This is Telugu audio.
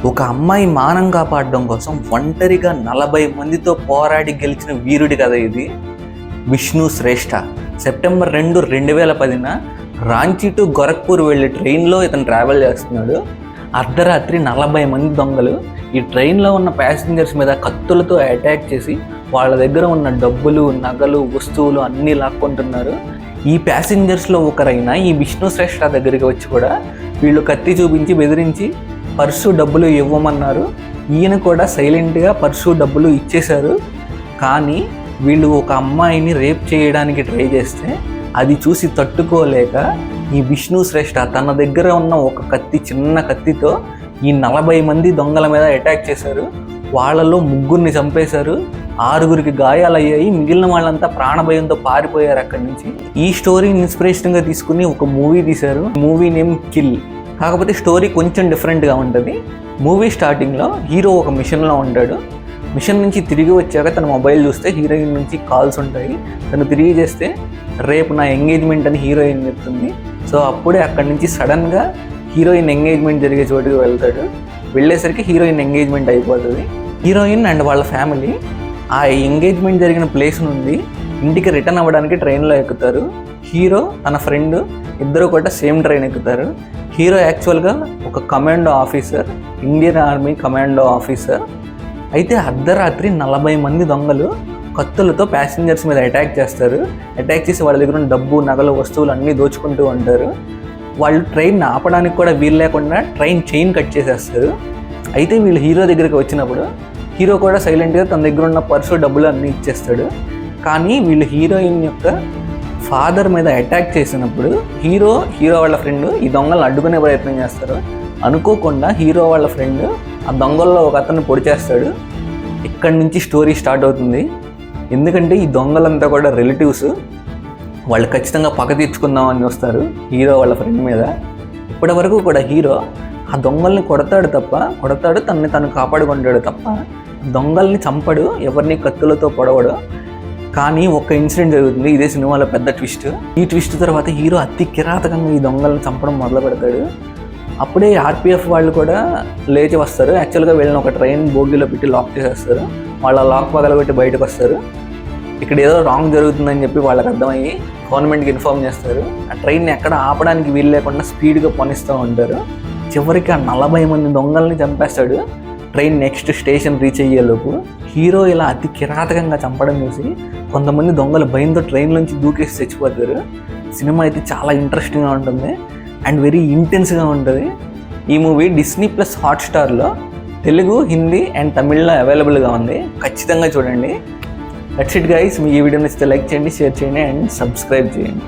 ఒక అమ్మాయి మానం కాపాడడం కోసం ఒంటరిగా 40 మందితో పోరాడి గెలిచిన వీరుడి కథ ఇది. విష్ణు శ్రేష్ఠ. సెప్టెంబర్ 2, 2010 రాంచీ టు గోరఖ్పూర్ వెళ్ళే ట్రైన్లో ఇతను ట్రావెల్ చేస్తున్నాడు. అర్ధరాత్రి 40 మంది దొంగలు ఈ ట్రైన్లో ఉన్న ప్యాసింజర్స్ మీద కత్తులతో అటాక్ చేసి వాళ్ళ దగ్గర ఉన్న డబ్బులు, నగలు, వస్తువులు అన్నీ లాక్కుంటున్నారు. ఈ ప్యాసింజర్స్లో ఒకరైన ఈ విష్ణు శ్రేష్ఠ దగ్గరికి వచ్చి కూడా వీళ్ళు కత్తి చూపించి బెదిరించి పర్సు, డబ్బులు ఇవ్వమన్నారు. ఈయన కూడా సైలెంట్గా పర్సు, డబ్బులు ఇచ్చేశారు. కానీ వీళ్ళు ఒక అమ్మాయిని రేప్ చేయడానికి ట్రై చేస్తే అది చూసి తట్టుకోలేక ఈ విష్ణు శ్రేష్ఠ తన దగ్గర ఉన్న ఒక కత్తి, చిన్న కత్తితో ఈ 40 మంది దొంగల మీద అటాక్ చేశారు. వాళ్ళలో 3 చంపేశారు, 6 గాయాలయ్యాయి. మిగిలిన వాళ్ళంతా ప్రాణభయంతో పారిపోయారు అక్కడి నుంచి. ఈ స్టోరీని ఇన్స్పిరేషన్గా తీసుకుని ఒక మూవీ తీశారు. Movie name kill. కాకపోతే స్టోరీ కొంచెం డిఫరెంట్గా ఉంటుంది. మూవీ స్టార్టింగ్లో హీరో ఒక మిషన్లో ఉంటాడు. మిషన్ నుంచి తిరిగి వచ్చాక తన మొబైల్ చూస్తే హీరోయిన్ నుంచి కాల్స్ ఉంటాయి. తను తిరిగి చేస్తే రేపు నా ఎంగేజ్మెంట్ అని హీరోయిన్ చెప్తుంది. సో అప్పుడే అక్కడి నుంచి సడన్గా హీరోయిన్ ఎంగేజ్మెంట్ జరిగే చోటుకి వెళ్తాడు. వెళ్ళేసరికి హీరోయిన్ ఎంగేజ్మెంట్ అయిపోతుంది. హీరోయిన్ అండ్ వాళ్ళ ఫ్యామిలీ ఆ ఎంగేజ్మెంట్ జరిగిన ప్లేస్ నుండి ఇంటికి రిటర్న్ అవ్వడానికి ట్రైన్లో ఎక్కుతారు. హీరో తన ఫ్రెండ్ ఇద్దరు కూడా సేమ్ ట్రైన్ ఎక్కుతారు. హీరో యాక్చువల్గా ఒక commando officer, Indian army commando officer. అయితే అర్ధరాత్రి 40 మంది దొంగలు కత్తులతో ప్యాసింజర్స్ మీద అటాక్ చేస్తారు. అటాక్ చేసి వాళ్ళ దగ్గర ఉన్న డబ్బు, నగలు, వస్తువులు అన్నీ దోచుకుంటూ ఉంటారు. వాళ్ళు ట్రైన్ ఆపడానికి కూడా వీలు లేకుండా ట్రైన్ చైన్ కట్ చేసేస్తారు. అయితే వీళ్ళు హీరో దగ్గరికి వచ్చినప్పుడు హీరో కూడా సైలెంట్గా తన దగ్గర ఉన్న పర్సు, డబ్బులు అన్నీ ఇచ్చేస్తాడు. కానీ వీళ్ళు హీరోయిన్ యొక్క ఫాదర్ మీద అటాక్ చేసినప్పుడు హీరో వాళ్ళ ఫ్రెండ్ ఈ దొంగలను అడ్డుకునే ప్రయత్నం చేస్తారు. అనుకోకుండా హీరో వాళ్ళ ఫ్రెండ్ ఆ దొంగల్లో ఒక అతన్ని పొడి చేస్తాడు. ఇక్కడి నుంచి స్టోరీ స్టార్ట్ అవుతుంది. ఎందుకంటే ఈ దొంగలంతా కూడా రిలేటివ్స్. వాళ్ళు ఖచ్చితంగా పగ తీర్చుకుందామని చూస్తారు హీరో వాళ్ళ ఫ్రెండ్ మీద. ఇప్పటి వరకు కూడా హీరో ఆ దొంగల్ని కొడతాడు, తనని తను కాపాడుకుంటాడు తప్ప దొంగల్ని చంపడు, ఎవరిని కత్తులతో పొడవడు. కానీ ఒక ఇన్సిడెంట్ జరుగుతుంది, ఇదే సినిమాలో పెద్ద ట్విస్ట్. ఈ ట్విస్ట్ తర్వాత హీరో అతి కిరాతకంగా ఈ దొంగల్ని చంపడం మొదలు పెడతాడు. అప్పుడే ఆర్పిఎఫ్ వాళ్ళు కూడా లేచి వస్తారు. యాక్చువల్గా వీళ్ళని ఒక ట్రైన్ బోగిలో పెట్టి లాక్ చేసేస్తారు. వాళ్ళ లాక్ పగలబెట్టి బయటకు వస్తారు. ఇక్కడ ఏదో రాంగ్ జరుగుతుందని చెప్పి వాళ్ళకి అర్థమయ్యి గవర్నమెంట్కి ఇన్ఫార్మ్ చేస్తారు. ఆ ట్రైన్ని ఎక్కడ ఆపడానికి వీలు లేకుండా స్పీడ్గా పనిస్తూ ఉంటారు. చివరికి ఆ 40 మంది దొంగల్ని చంపేస్తాడు. ట్రైన్ నెక్స్ట్ స్టేషన్ రీచ్ అయ్యేలోపు హీరో ఇలా అతి కిరాతకంగా చంపడం చూసి కొంతమంది దొంగలు భయంతో ట్రైన్ నుంచి దూకేసి చచ్చిపోతారు. సినిమా అయితే చాలా ఇంట్రెస్టింగ్గా ఉంటుంది అండ్ వెరీ ఇంటెన్స్గా ఉంటుంది. ఈ మూవీ డిస్నీ ప్లస్ హాట్స్టార్లో తెలుగు, హిందీ అండ్ తమిళ్లో అవైలబుల్గా ఉంది. ఖచ్చితంగా చూడండి. That's it guys. మీ ఈ వీడియో నచ్చితే లైక్ చేయండి, షేర్ చేయండి అండ్ సబ్స్క్రైబ్ చేయండి.